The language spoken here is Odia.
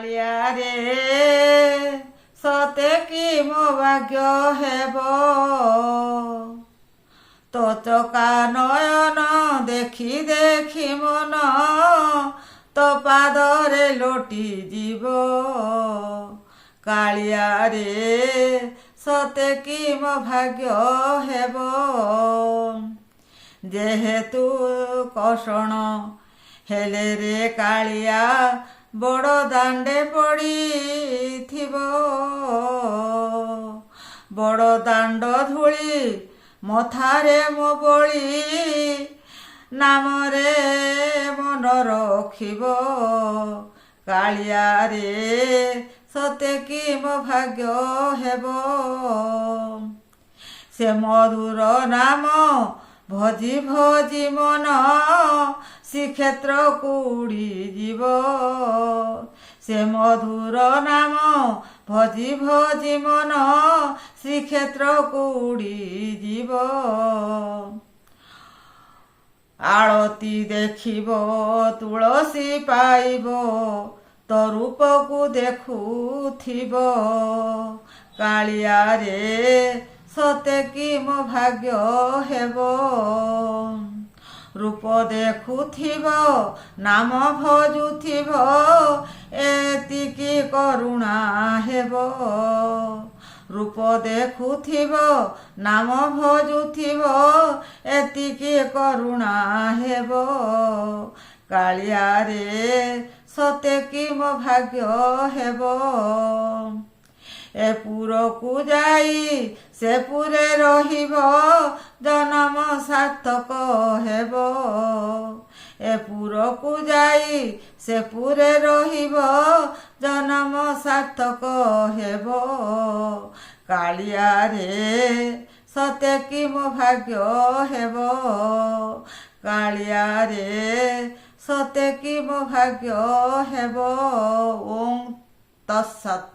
କାଳିଆ ରେ ସତେ କି ମୋ ଭାଗ୍ୟ ହେବ ତୋ ଚକା ନୟନ ଦେଖି ଦେଖି ମନ ତୋ ପାଦରେ ଲୋଟି ଯିବ କାଳିଆ ରେ ସତେ କି ମୋ ଭାଗ୍ୟ ହେବ ଯେହେତୁ କଷଣ ହେଲେ ରେ କାଳିଆ ବଡ଼ ଦାଣ୍ଡେ ପଡ଼ିଥିବ ବଡ଼ ଦାଣ୍ଡ ଧୂଳି ମଥାରେ ମୋ ବଳି ନାମରେ ମନ ରଖିବ କାଳିଆ ରେ ସତେ କି ମୋ ଭାଗ୍ୟ ହେବ ସେ ମଧୁର ନାମ ଭଜି ଭଜି ମନ ଶ୍ରୀକ୍ଷେତ୍ରକୁ ଉଡ଼ିଯିବ ସେ ମଧୁର ନାମ ଭଜି ଭଜି ମନ ଶ୍ରୀକ୍ଷେତ୍ରକୁ ଉଡ଼ିଯିବ ଆଳତି ଦେଖିବ ତୁଳସୀ ପାଇବ ତୋ ରୂପକୁ ଦେଖୁଥିବ କାଳିଆ ରେ ସତେ କି ମୋ ଭାଗ୍ୟ ହେବ ରୂପ ଦେଖୁଥିବ ନାମ ଭଜୁଥିବ ଏତିକି କରୁଣା ହେବ ରୂପ ଦେଖୁଥିବ ନାମ ଭଜୁଥିବ ଏତିକି କରୁଣା ହେବ କାଳିଆ ରେ ସତେ କି ମୋ ଭାଗ୍ୟ ହେବ ଏ ପୁରକୁ ଯାଇ ସେ ପୁରେ ରହିବ ଜନମ ସାର୍ଥକ ହେବ ଏ ପୁରକୁ ଯାଇ ସେ ପୁରେ ରହିବ ଜନମ ସାର୍ଥକ ହେବ କାଳିଆ ରେ ସତେ କି ମୋ ଭାଗ୍ୟ ହେବ କାଳିଆ ରେ ସତେ କି ମୋ ଭାଗ୍ୟ ହେବ ଓಂ ତତ୍ସତ୍।